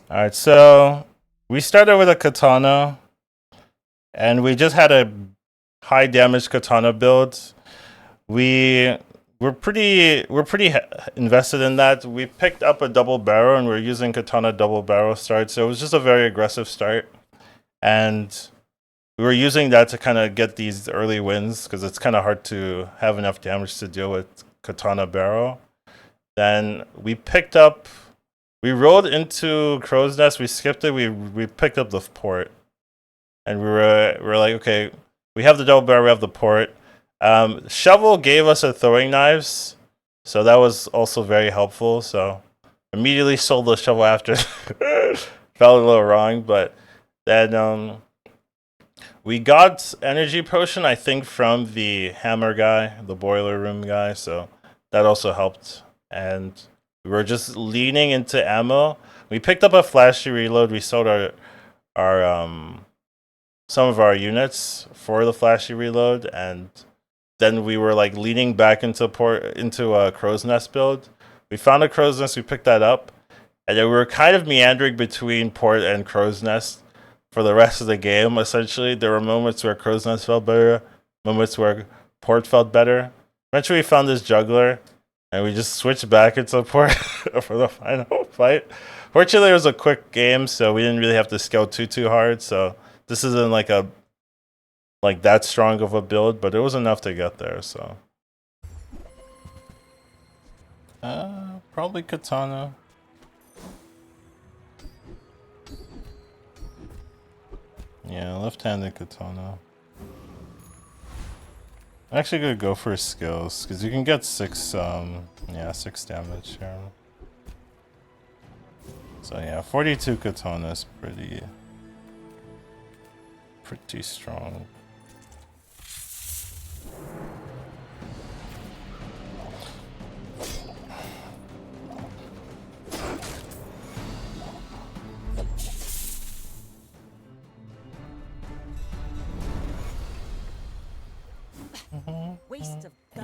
Alright, so we started with a katana, and we just had a high damage katana build. We we're pretty invested in that. We picked up a double barrel, and we're using katana double barrel start, so it was just a very aggressive start, and we were using that to kind of get these early wins because it's kind of hard to have enough damage to deal with katana barrel. Then we rolled into Crow's Nest. We skipped it. We picked up the port, and we were like, okay, we have the double barrel. We have the port. Shovel gave us a throwing knives, so that was also very helpful. So immediately sold the shovel after. Felt a little wrong, but then we got energy potion, I think, from the hammer guy, the boiler room guy. So that also helped, and we were just leaning into ammo. We picked up a flashy reload. We sold our some of our units for the flashy reload, and then we were like leaning back into a crow's nest build. We found a crow's nest. We picked that up, and then we were kind of meandering between port and crow's nest for the rest of the game. Essentially, there were moments where crow's nest felt better, moments where port felt better. Eventually, we found this juggler, and we just switched back into port for the final fight. Fortunately, it was a quick game, so we didn't really have to scale too hard. So this isn't like that strong of a build, but it was enough to get there. So probably katana. Yeah, left-handed katana. I'm actually gonna go for skills because you can get 6 damage here. So yeah, 42 katana is pretty strong.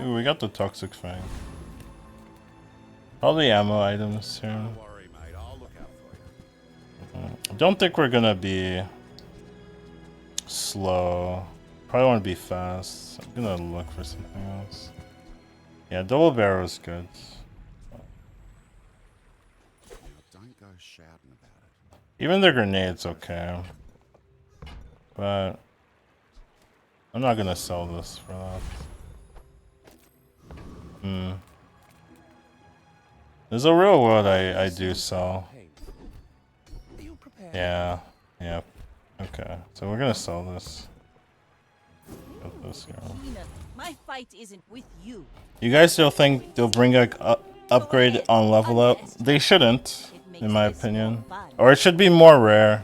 Ooh, we got the toxic fang. Probably ammo items here. Don't think we're gonna be slow. Probably want to be fast. I'm gonna look for something else. Yeah, double barrel is good. Don't go shouting about it. Even the grenade's okay. But I'm not gonna sell this for that. There's a real world I do sell. Yeah. Okay. So we're gonna sell this. Put this here. My fight isn't with you. You guys still think they'll bring a upgrade on level up? They shouldn't, in my opinion. Or it should be more rare.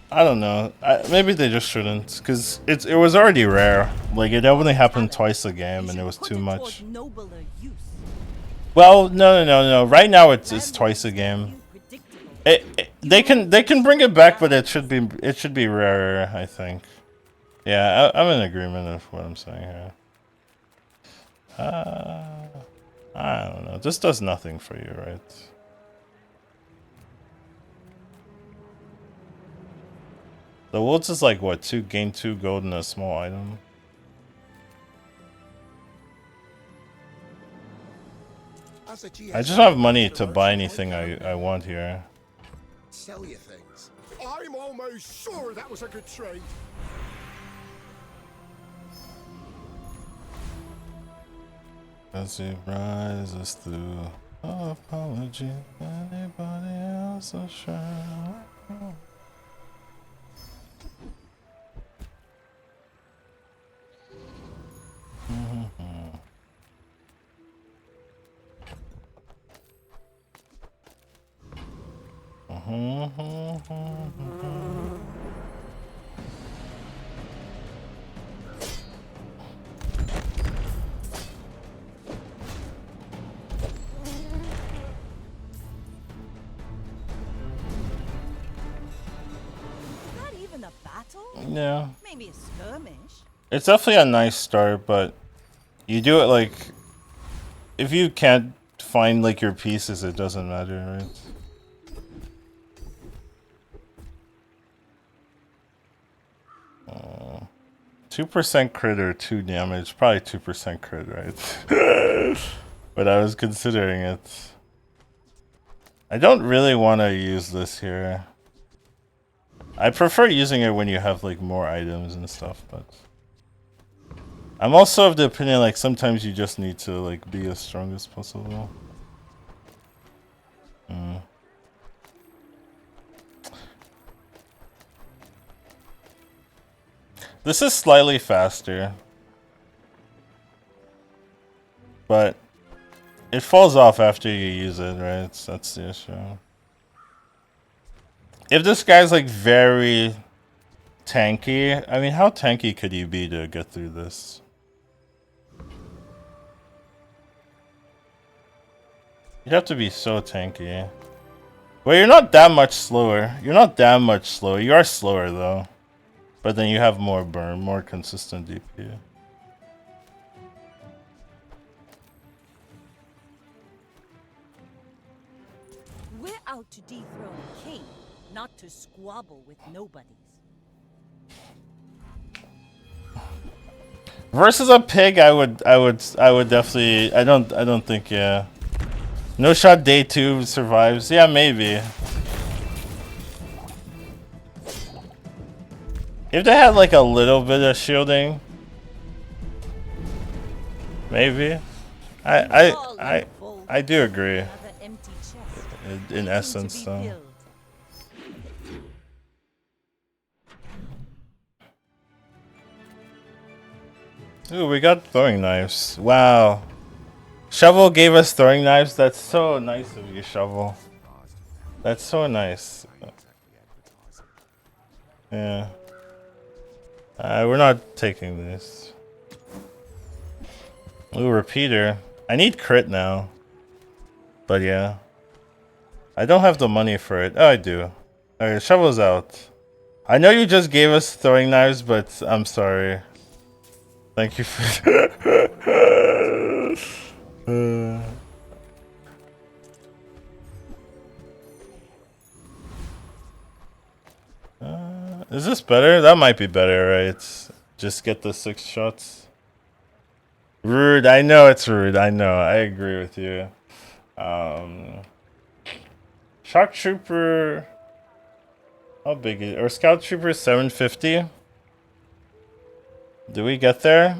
I don't know. Maybe they just shouldn't, because it was already rare. Like, it only happened twice a game, and it was too much. Well, no. Right now it's twice a game. They can bring it back, but it should be rarer, I think. Yeah, I'm in agreement with what I'm saying here. I don't know. This does nothing for you, right? The Wolves is like what? Gain 2 gold and a small item. I just don't have money to buy anything I want here. Sell your things. I'm almost sure that was a good trade. As it rises through apology, anybody else a shine? Yeah. Maybe a skirmish. It's definitely a nice start, but you do it like if you can't find like your pieces, it doesn't matter, right? 2% crit or 2 damage. Probably 2% crit, right? But I was considering it. I don't really want to use this here. I prefer using it when you have like more items and stuff, but I'm also of the opinion like sometimes you just need to like be as strong as possible. This is slightly faster, but it falls off after you use it, right? That's the issue. If this guy's like very tanky, I mean, how tanky could you be to get through this? You'd have to be so tanky. Well, you're not that much slower. You're not that much slower. You are slower though. But then you have more burn, more consistent DP. We're out to dethrone a king, not to squabble with nobodies. Versus a pig, I would definitely. I don't think. Yeah. No shot day 2 survives. Yeah, maybe. If they had like a little bit of shielding, maybe. I do agree. In essence, though. Ooh, we got throwing knives. Wow. Shovel gave us throwing knives. That's so nice of you, Shovel. That's so nice. Yeah. We're not taking this. Ooh, repeater. I need crit now. But yeah. I don't have the money for it. Oh, I do. Alright, Shovel's out. I know you just gave us throwing knives, but I'm sorry. Thank you for... Is this better? That might be better, right? Just get the 6 shots. Rude. I know it's rude. I know. I agree with you. Shock Trooper... How big is it? Or Scout Trooper 750? Do we get there?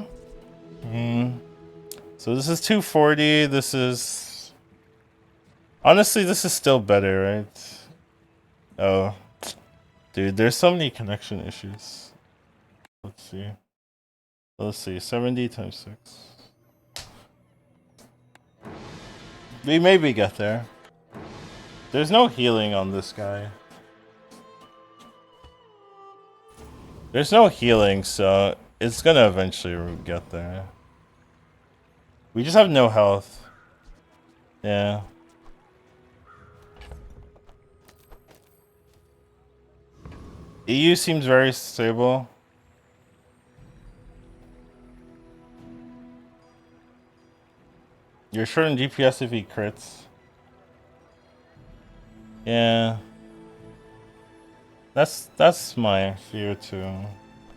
So this is 240. This is... Honestly, this is still better, right? Oh. Dude, there's so many connection issues. Let's see. Let's see. 70 times 6. We maybe get there. There's no healing on this guy. There's no healing, so it's gonna eventually get there. We just have no health. Yeah. EU seems very stable. You're short in DPS if he crits. Yeah. That's my fear too.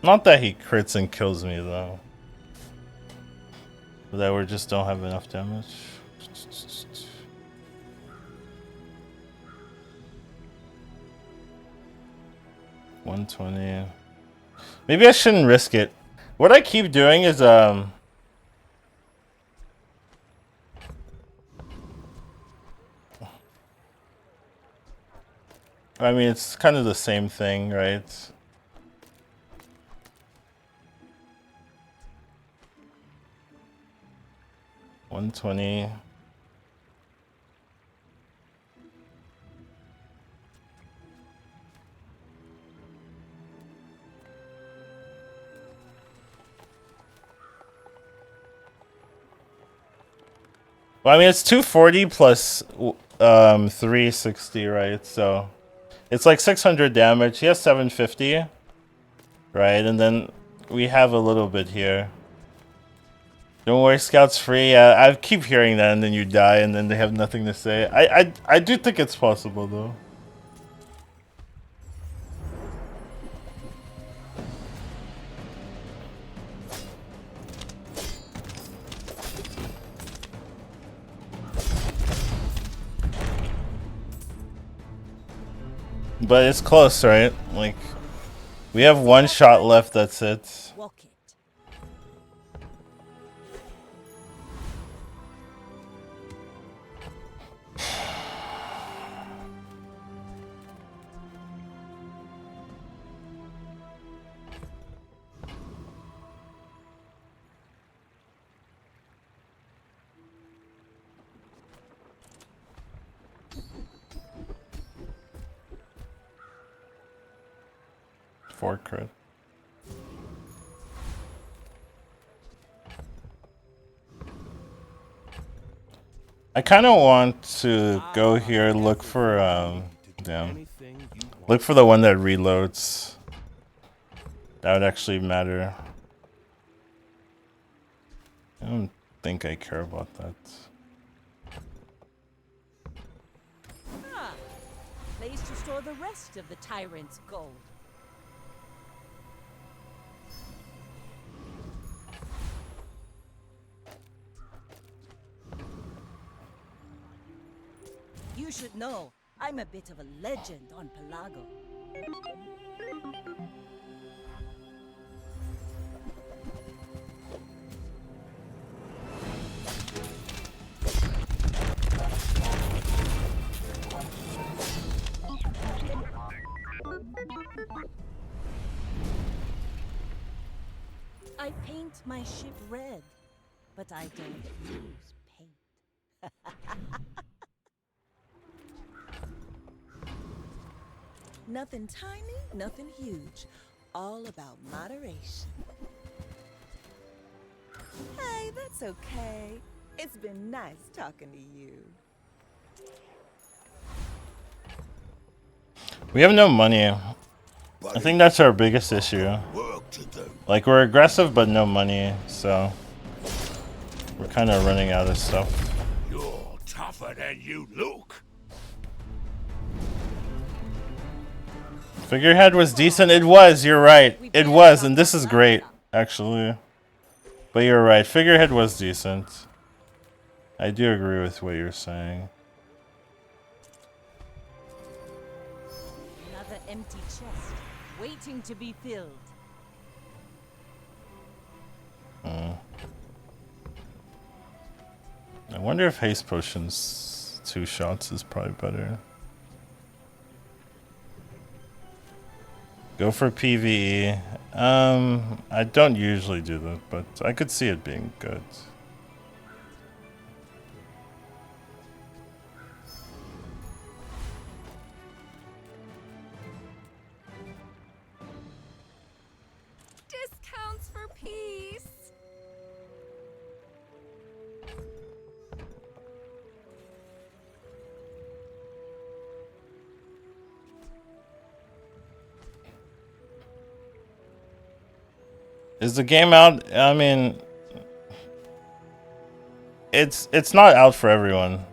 Not that he crits and kills me though. But that we just don't have enough damage. $120. Maybe I shouldn't risk it. What I keep doing is I mean, it's kind of the same thing, right? $120. Well, I mean, it's 240 plus 360, right? So it's like 600 damage. He has 750, right? And then we have a little bit here. Don't worry, Scout's free. I keep hearing that, and then you die, and then they have nothing to say. I do think it's possible, though. But it's close, right? Like, we have one shot left, that's it. Walk it. Four crit. I kind of want to go here, look for, damn. Look for the one that reloads. That would actually matter. I don't think I care about that. Ah, place to store the rest of the tyrant's gold. You should know, I'm a bit of a legend on Pelago. I paint my ship red, but I don't use paint. Nothing tiny, nothing huge. All about moderation. Hey, that's okay. It's been nice talking to you. We have no money. I think that's our biggest issue. Work to do. Like, we're aggressive, but no money, so we're kind of running out of stuff. You're tougher than you look. Figurehead was decent. It was, you're right. It was, and this is great, actually. But you're right. Figurehead was decent. I do agree with what you're saying. Another empty chest, waiting to be filled. I wonder if haste potions 2 shots is probably better. Go for PvE. I don't usually do that, but I could see it being good. Discounts for peace. Is the game out? I mean, it's not out for everyone.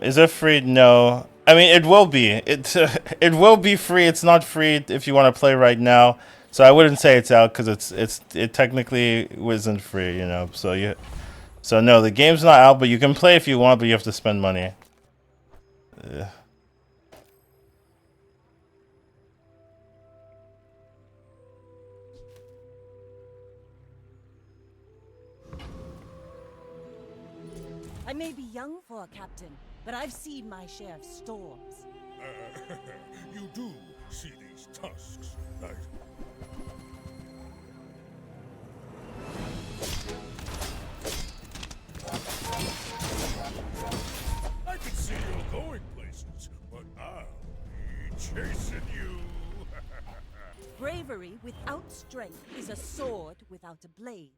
Is it free? No. I mean, it will be. It will be free. It's not free if you want to play right now. So I wouldn't say it's out because it technically wasn't free, you know. So no, the game's not out, but you can play if you want, but you have to spend money. Ugh. I may be young for a captain, but I've seen my share of storms. You do see these tusks, right? I can see you're going places, but I'll be chasing you. Bravery without strength is a sword without a blade.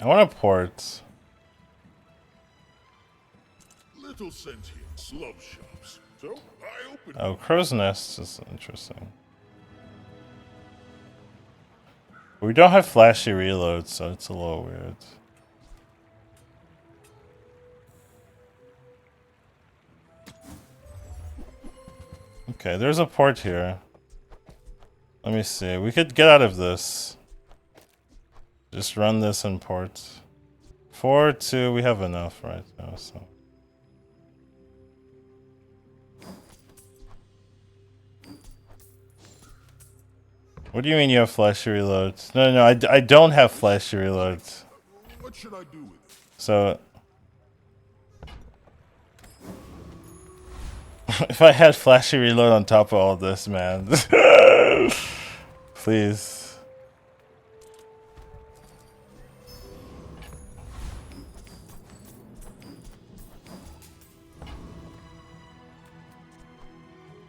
I want to port. Little sentient slum shops. So I opened Oh, crow's nest is interesting. We don't have flashy reloads, so it's a little weird. Okay, there's a port here. Let me see. We could get out of this. Just run this in port. 4, 2, we have enough right now, so. What do you mean you have flashy reloads? No, I don't have flashy reloads. What should I do with it? So if I had flashy reload on top of all this, man. Please.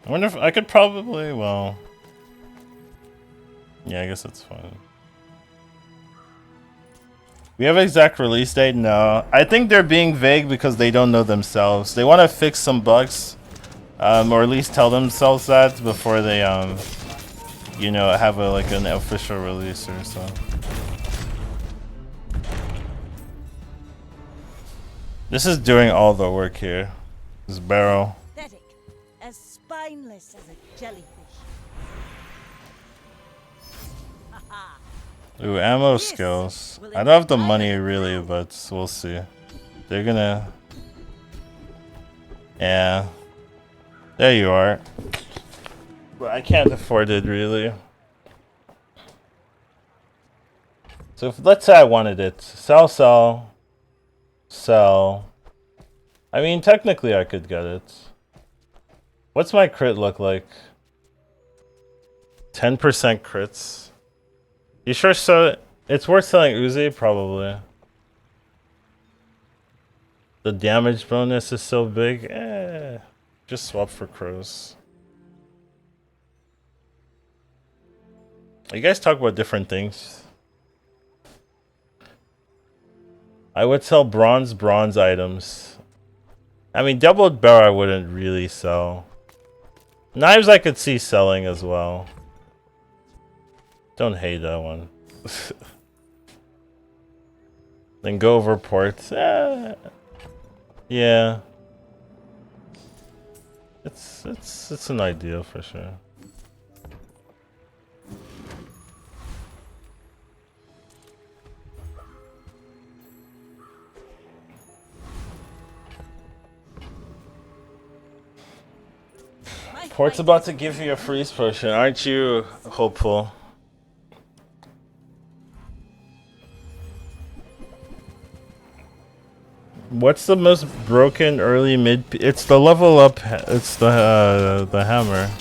I wonder if I could probably, well. Yeah, I guess that's fine. We have an exact release date? No. I think they're being vague because they don't know themselves. They want to fix some bugs. Or at least tell themselves that before they, you know, have a, like an official release or so. This is doing all the work here. This barrel. Pathetic. As spineless as a jellyfish. Ooh, ammo This skills. will I don't have the inspire money the really, crowd. but we'll see. They're gonna... Yeah. There you are. But I can't afford it really. So if, let's say I wanted it. Sell, sell. Sell. I mean, technically I could get it. What's my crit look like? 10% crits. You sure so? It's worth selling Uzi? Probably. The damage bonus is so big. Just swap for crows. You guys talk about different things. I would sell bronze items. I mean, doubled barrel I wouldn't really sell. Knives I could see selling as well. Don't hate that one. Then go over ports. Yeah. It's an idea for sure. Port's about to give you a freeze potion. Aren't you hopeful? What's the most broken early mid? It's the level up. It's the hammer.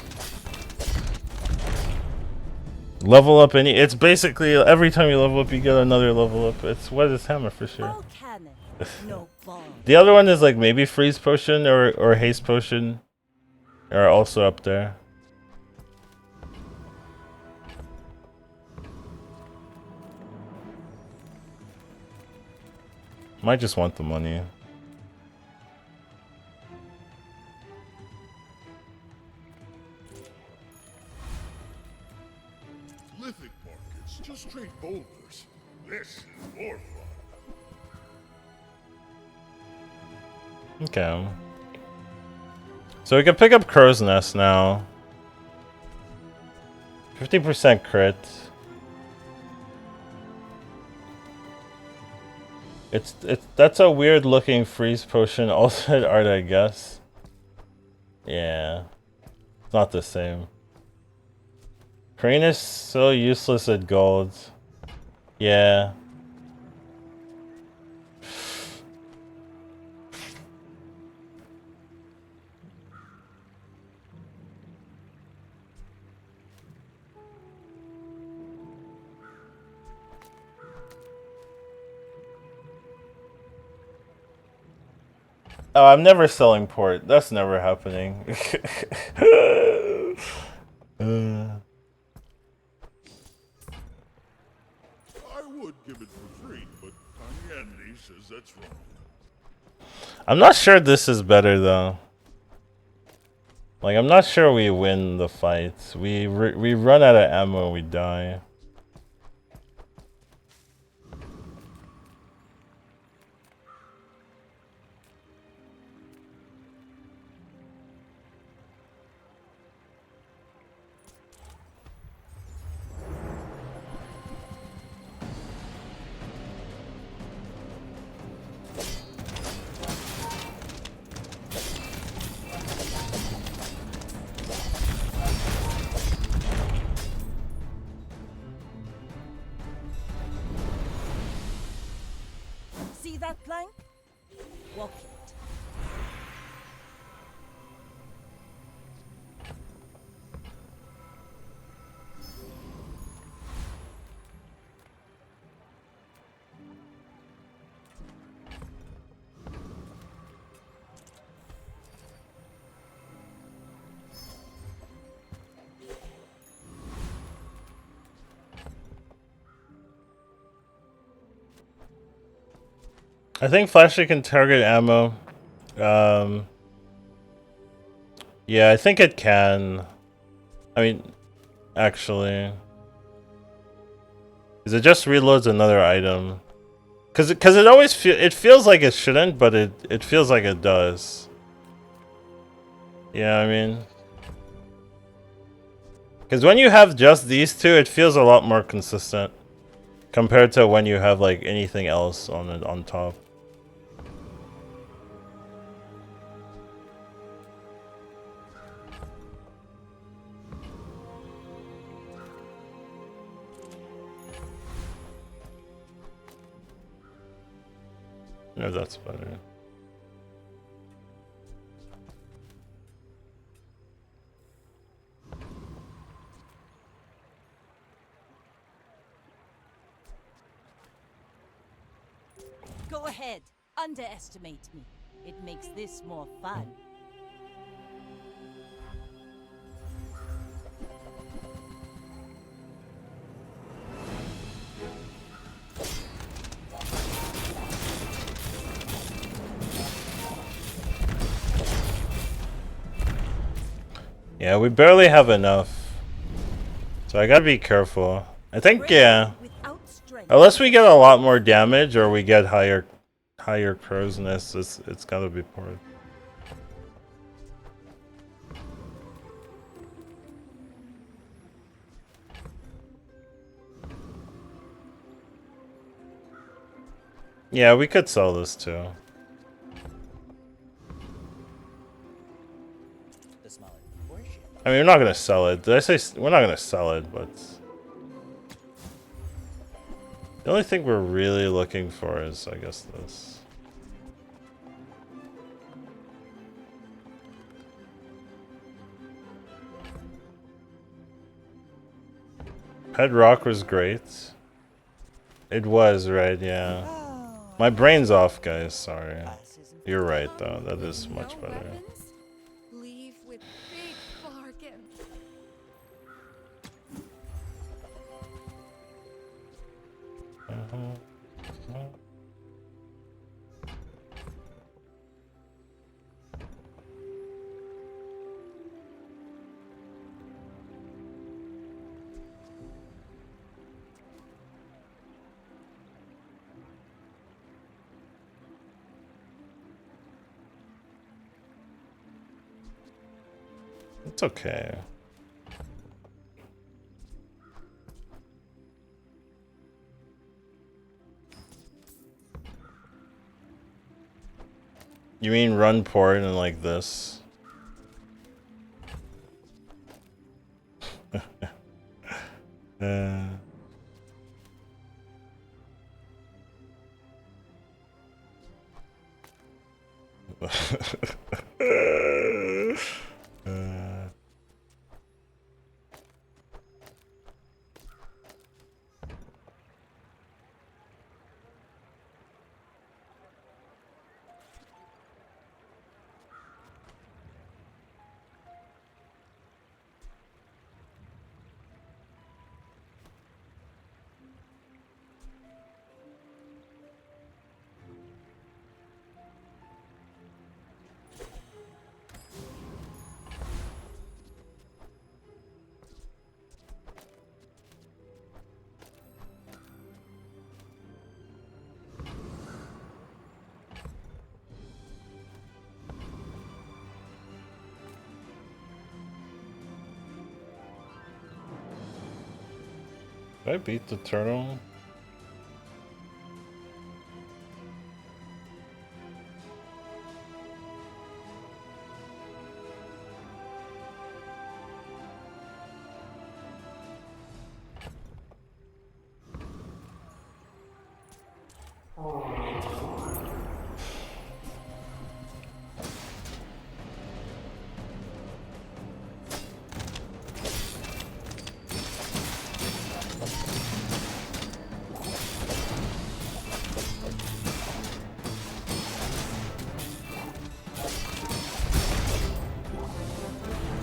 Level up any. It's basically every time you level up, you get another level up. It's what is hammer for sure. All cannon, no bomb. The other one is like maybe freeze potion or haste potion, are also up there. Might just want the money. Lithic markets, just trade boulders. This is more fun. Okay. So we can pick up Crow's Nest now. 50% crit. That's a weird looking freeze potion alternate art, I guess. Yeah. It's not the same. Crane is so useless at gold. Yeah. Oh, I'm never selling port. That's never happening. I would give it for free, but Tiny Andy says that's wrong. I'm not sure this is better though. Like, I'm not sure we win the fight. We run out of ammo, we die. See that plank? Walk it. I think flashlight can target ammo. Yeah, I think it can. I mean, actually, because it just reloads another item. Cause it always feels like it shouldn't, but it feels like it does. Yeah, I mean, because when you have just these two, it feels a lot more consistent compared to when you have like anything else on it on top. No, that's better. Go ahead. Underestimate me. It makes this more fun. Yeah, we barely have enough, so I gotta be careful. I think yeah, Without strength. unless we get a lot more damage or we get higher crow's nest, it's gotta be part. Yeah, we could sell this too. I mean, we're not gonna sell it. Did I say we're not gonna sell it? But the only thing we're really looking for is, I guess, this. Bedrock was great. It was, right? Yeah. My brain's off, guys. Sorry. You're right, though. That is much better. Leave with big bargains. It's okay. You mean run port and like this? uh. Did I beat the turtle?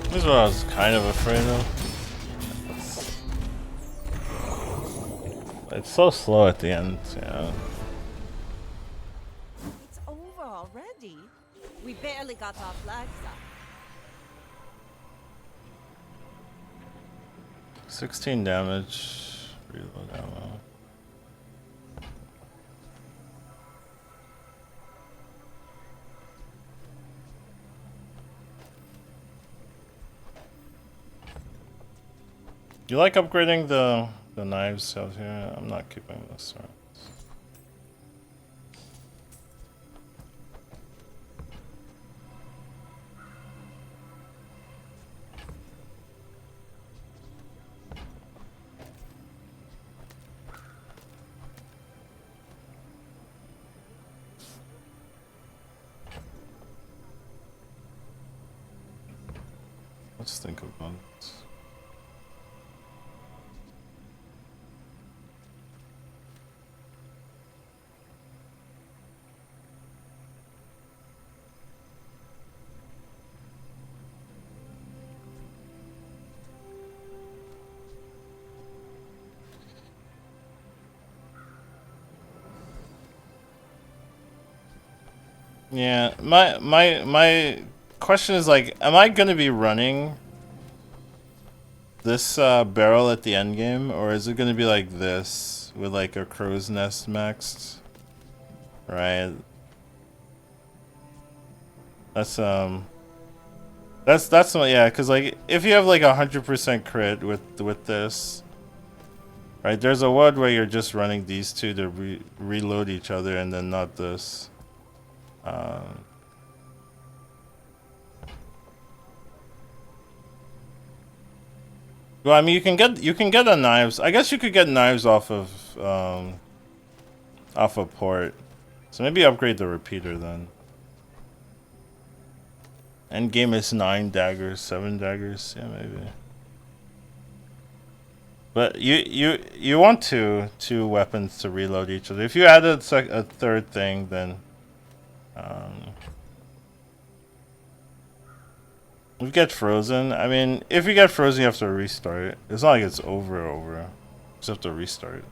This is what I was kind of afraid of. It's so slow at the end, yeah. It's over already. We barely got our flags up. 16 damage. Reload ammo. You like upgrading the knives out here? I'm not keeping this. Right? Let's think about it. Yeah, my question is like, am I gonna be running this barrel at the end game, or is it gonna be like this with like a crow's nest maxed? Right. That's yeah, because like if you have like 100% crit with this, right? There's a world where you're just running these two to reload each other, and then not this. Well, I mean, you can get the knives. I guess you could get knives off of port. So maybe upgrade the repeater then. End game is 9 daggers, 7 daggers. Yeah, maybe. But you want two weapons to reload each other. If you added a third thing, then if you get frozen, I mean, if you get frozen, you have to restart it. It's not like it's over. You just have to restart it.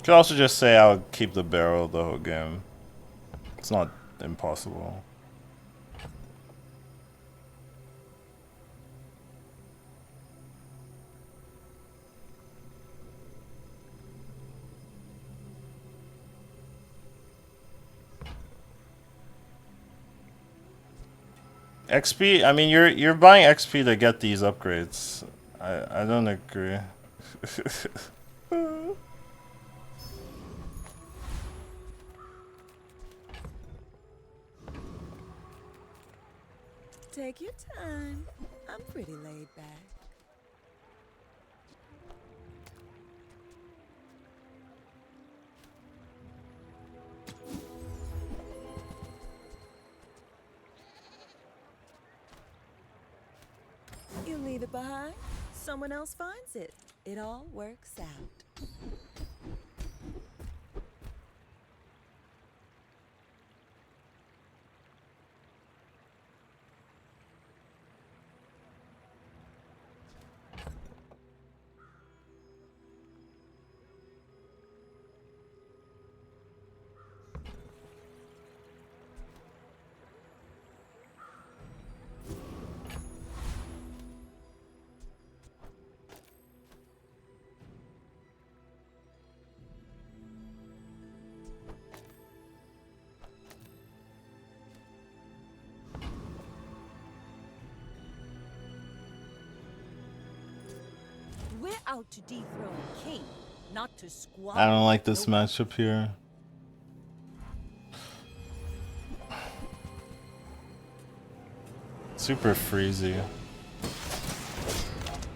Could also just say I'll keep the barrel the whole game. It's not impossible. XP? I mean, you're buying XP to get these upgrades. I don't agree. Take your time. I'm pretty laid back. You leave it behind, someone else finds it. It all works out. We're out to dethrone a king, not to squabble. I don't like this with nobody. matchup here. Super freezy.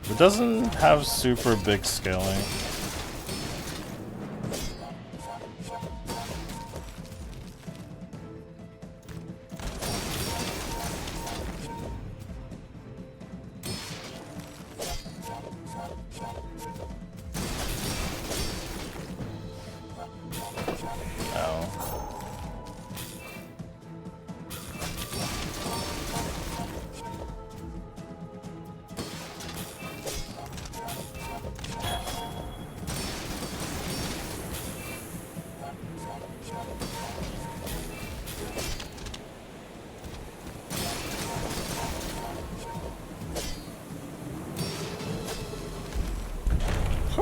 It doesn't have super big scaling.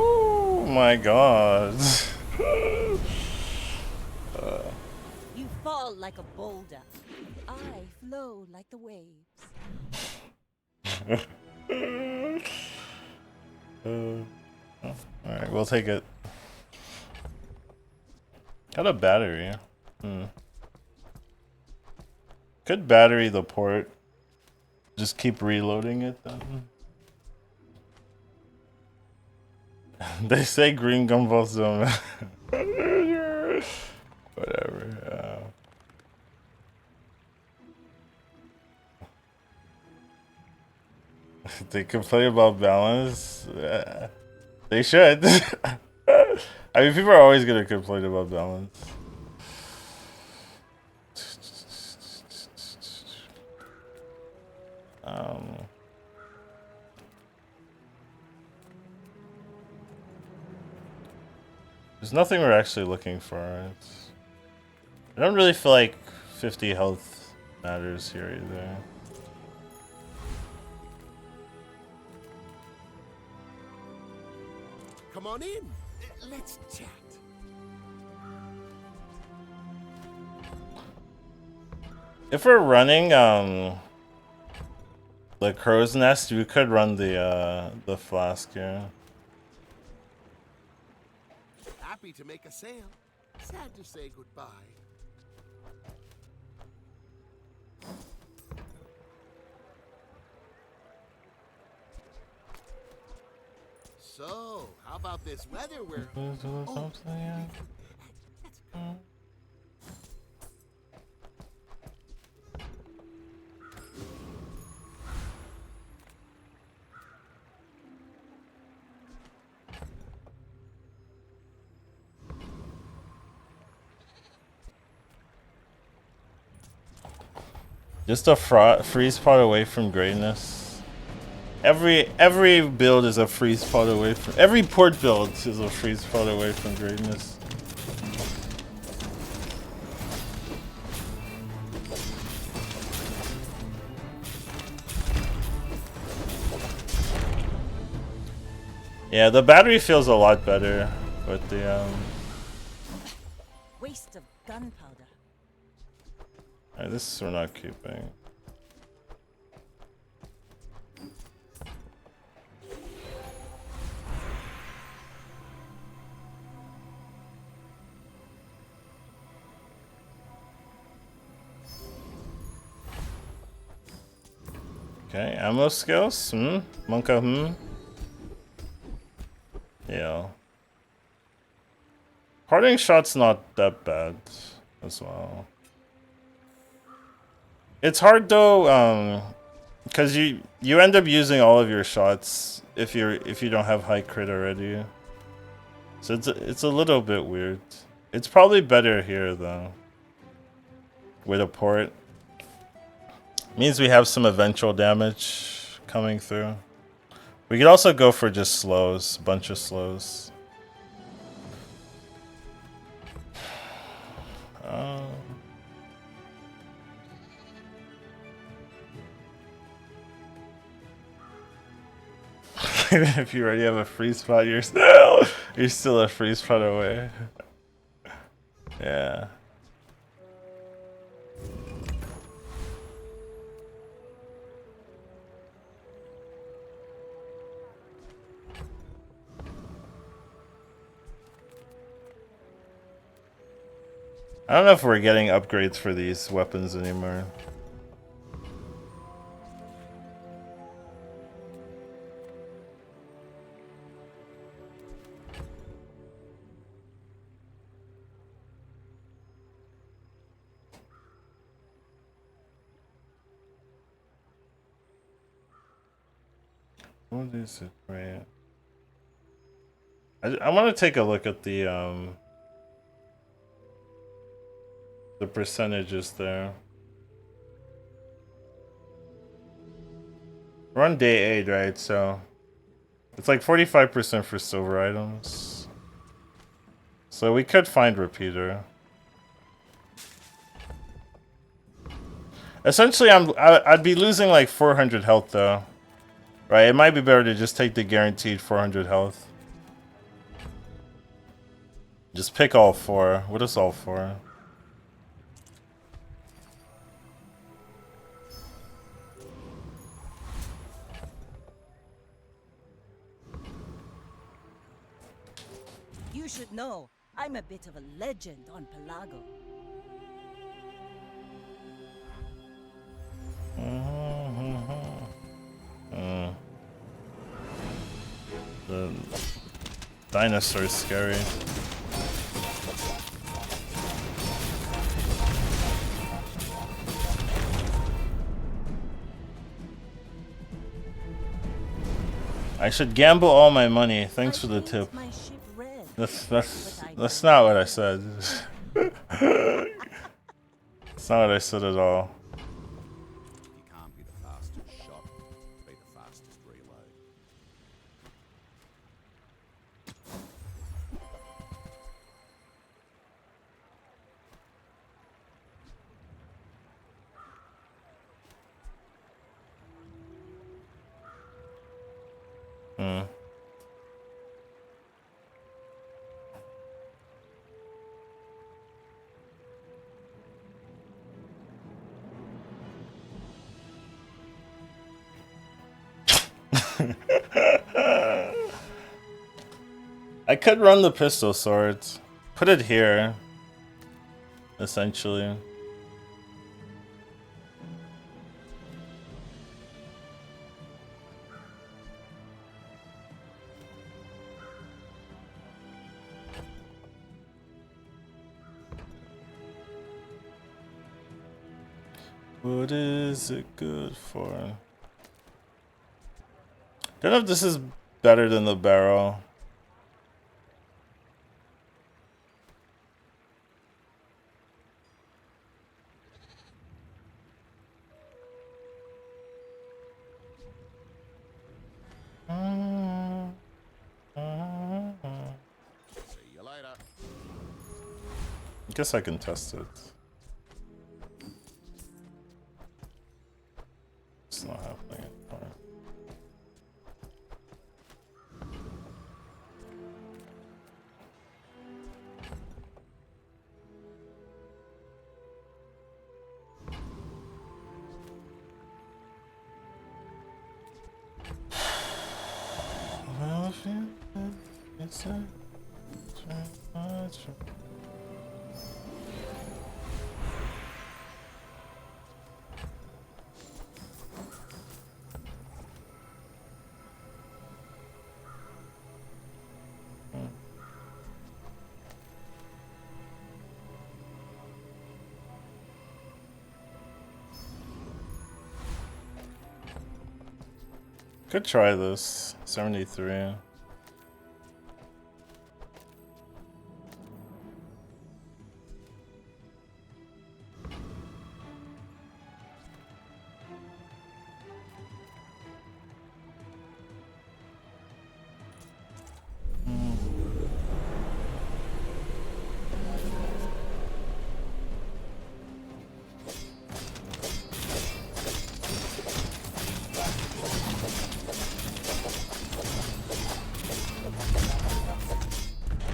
Oh my god. You fall like a boulder. I flow like the waves. Alright, we'll take it. Got a battery. Could battery the port. Just keep reloading it then. They say green gumballs don't. Whatever. They complain about balance. They should. I mean, people are always gonna complain about balance. There's nothing we're actually looking for. I don't really feel like 50 health matters here either. Come on in. Let's chat. If we're running the crow's nest, we could run the flask here. Happy to make a sale. Sad to say goodbye. So, how about this weather? We're Just a freeze pot away from greatness. Every build is a freeze pot away from. Every port build is a freeze pot away from greatness. Yeah, the battery feels a lot better with the Waste of gunpowder. Alright, this we're not keeping. Okay, ammo skills? Monka, Yeah. Parting shot's not that bad as well. It's hard though, because you end up using all of your shots if you don't have high crit already. So it's a little bit weird. It's probably better here though. With a port. Means we have some eventual damage coming through. We could also go for just slows, bunch of slows. If you already have a freeze spot, you're still a freeze spot away. Yeah. I don't know if we're getting upgrades for these weapons anymore. What is it, right? I want to take a look at the percentages there. We're on day 8, right? So it's like 45% for silver items. So we could find repeater. Essentially, I'd be losing like 400 health though, right? It might be better to just take the guaranteed 400 health. Just pick all 4. What is all 4? You should know, I'm a bit of a legend on Pelago. The dinosaur is scary. I should gamble all my money. Thanks for the tip. My ship red. That's not what I said. That's not what I said at all. You can't be the fastest shot, be the fastest reload. Hmm. I could run the pistol swords. Put it here. Essentially. What is it good for? Don't know if this is better than the barrel. See you later. Guess I can test it. It's not happening. Fine. Well, if you- it's a- Could try this. 73.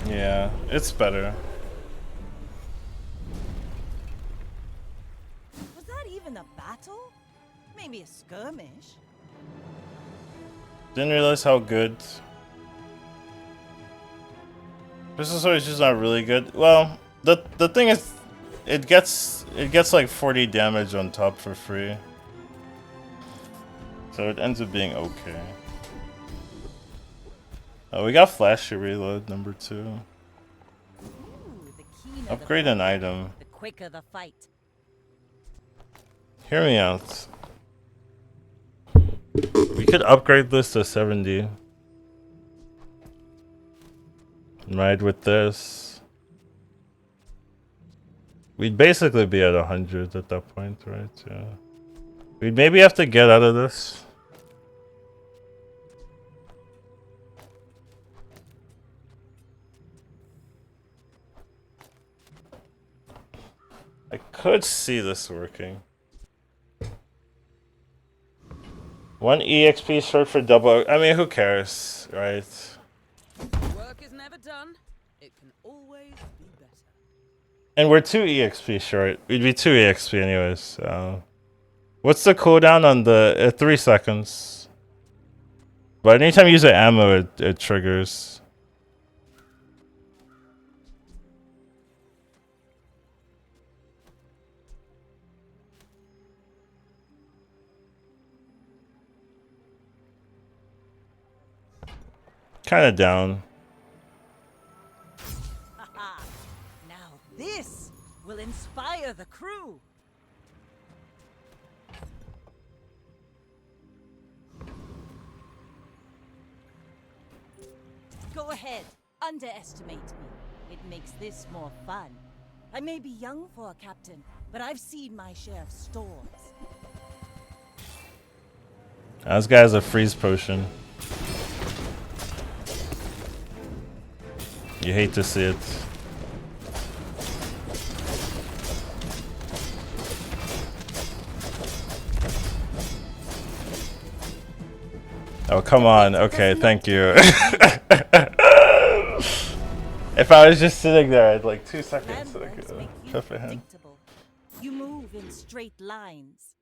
Yeah, it's better. Was that even a battle? Maybe a skirmish? Didn't realize how good. Pistol sword is just not really good. Well, the thing is, it gets like 40 damage on top for free. So it ends up being okay. Oh, we got flashy reload number 2. Ooh, the keener Upgrade the an blade, item. the quicker the fight. Hear me out. We could upgrade this to 70. Right, with this. We'd basically be at 100 at that point, right? Yeah. We'd maybe have to get out of this. I could see this working. 1 EXP short for double. I mean, who cares, right? Work is never done. It can always be better. And we're 2 EXP short. We'd be 2 EXP anyways. What's the cooldown on the 3 seconds? But anytime you use an ammo, it triggers. Kind of down. Haha. Now this will inspire the crew. Go ahead, underestimate me. It makes this more fun. I may be young for a captain, but I've seen my share of storms. This guy has a freeze potion. You hate to see it. Oh, come on. Okay, thank you. If I was just sitting there, I'd like 2 seconds. Like, Landmarks make you tough ahead. predictable. You move in straight lines.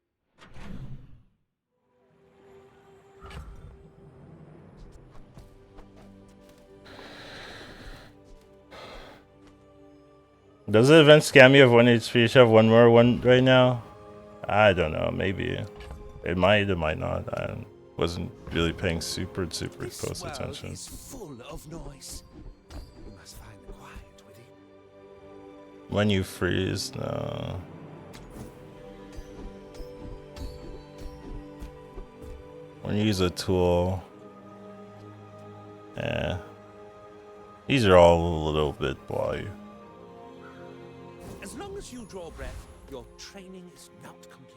Does the event scam you of 1 HP? You should have one more one right now? I don't know. Maybe. It might not. I wasn't really paying super close attention. Is full of noise. We must find the quiet with it. When you freeze, no. When you use a tool. Eh. These are all a little bit bloody. As long as you draw breath, your training is not complete.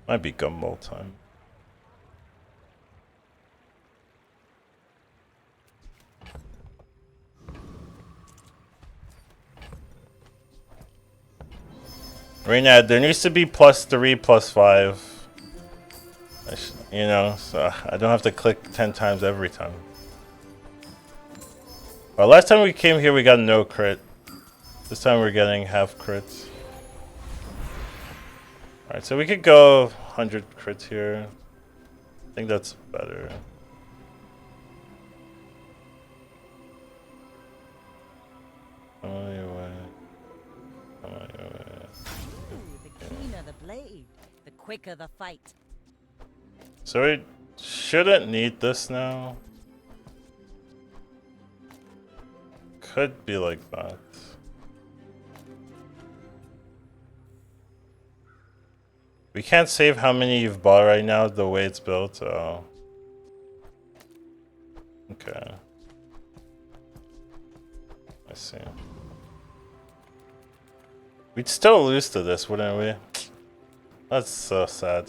Might be gumball time. Right now, there needs to be +3, +5. You know, so I don't have to click 10 times every time. Well, last time we came here, we got no crit. This time we're getting half crits. Alright, so we could go 100 crits here. I think that's better. Come on your way. Come on your way. Ooh, the keener the blade, the quicker the fight. So we shouldn't need this now. Could be like that. We can't save how many you've bought right now the way it's built. Oh. Okay. I see. We'd still lose to this, wouldn't we? That's so sad.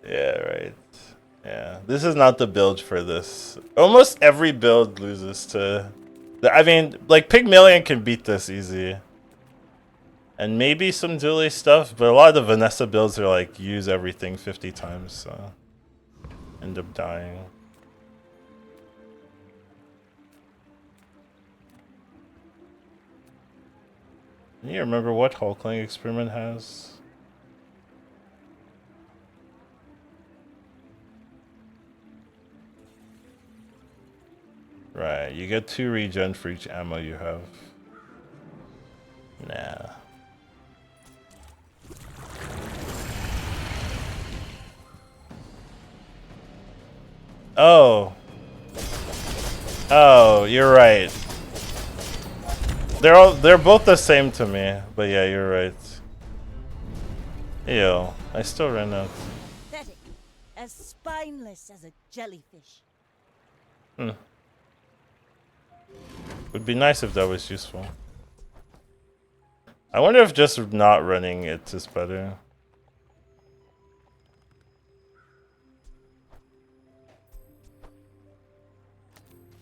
Yeah, right. Yeah, this is not the build for this. Almost every build loses to... I mean, like, Pygmalion can beat this easy. And maybe some dually stuff, but a lot of the Vanessa builds are like, use everything 50 times, so... End up dying. Can you remember what Hulkling experiment has? Right, you get 2 regen for each ammo you have. Nah. Oh. Oh, you're right. They're both the same to me, but yeah, you're right. Ew, I still ran out. Pathetic. As spineless as a jellyfish. Would be nice if that was useful. I wonder if just not running it is better.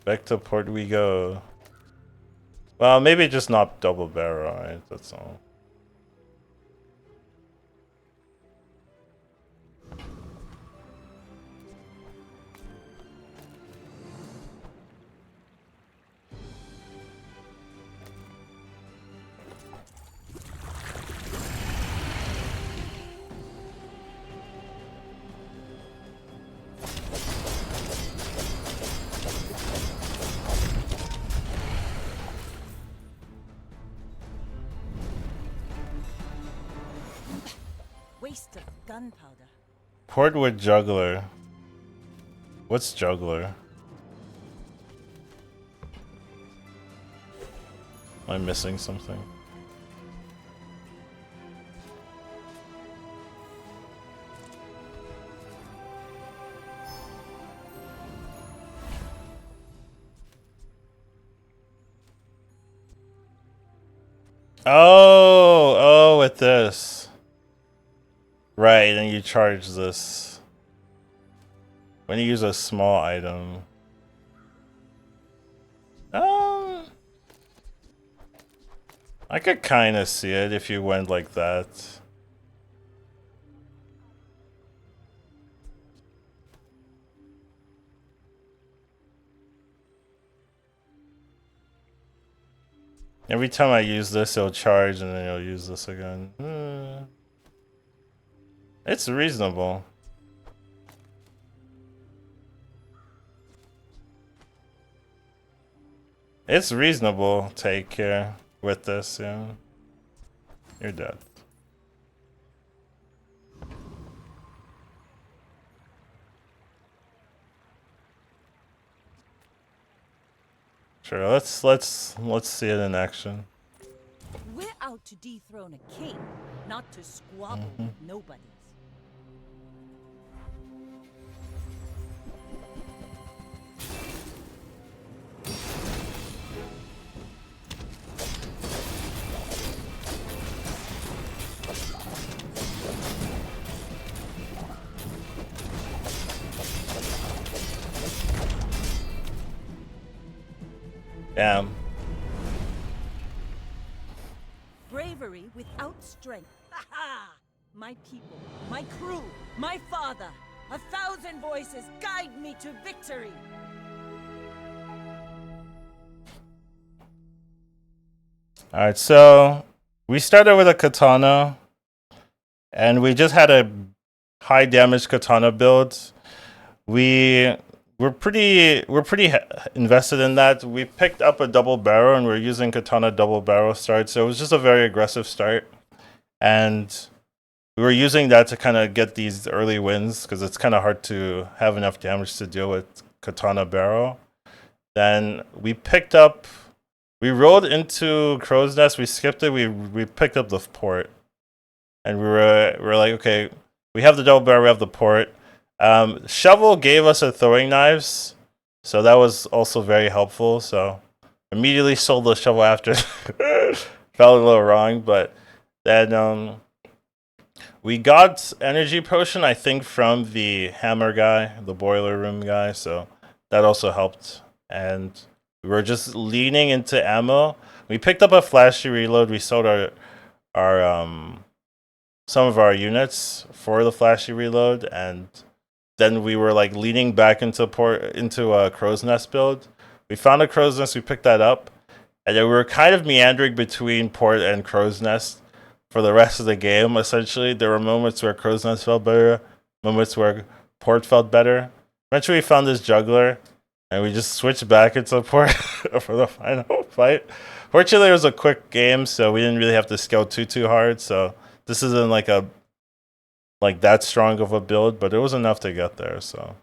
Back to port we go. Well, maybe just not double barrel, right? That's all. Waste of gunpowder. Port with juggler. What's juggler? Am I missing something? Oh, with this. Right, and you charge this. When you use a small item. I could kind of see it if you went like that. Every time I use this, it'll charge, and then it'll use this again. It's reasonable. It's reasonable take here with this, yeah. You're dead. Sure, let's see it in action. We're out to dethrone a king, not to squabble with nobodies. Damn. Bravery without strength. Ha! My people, my crew, my father. 1,000 voices guide me to victory. Alright, so we started with a katana, and we just had a high damage katana build. We're pretty invested in that. We picked up a double barrel, and we're using katana double barrel start, so it was just a very aggressive start, and we were using that to kind of get these early wins because it's kind of hard to have enough damage to deal with katana barrel. Then we rolled into Crow's Nest. We skipped it. We picked up the port, and we were like, okay, we have the double barrel. We have the port. Shovel gave us a throwing knives, so that was also very helpful. So immediately sold the shovel after. Felt a little wrong, but then we got energy potion, I think, from the hammer guy, the boiler room guy. So that also helped, and we were just leaning into ammo. We picked up a flashy reload. We sold our some of our units for the flashy reload, and then we were like leaning back into a crow's nest build. We found a crow's nest. We picked that up, and then we were kind of meandering between port and crow's nest for the rest of the game. Essentially, there were moments where crow's nest felt better, moments where port felt better. Eventually, we found this juggler, And we just switched back into support for the final fight. Fortunately, it was a quick game, so we didn't really have to scale too hard. So this isn't like that strong of a build, but it was enough to get there. So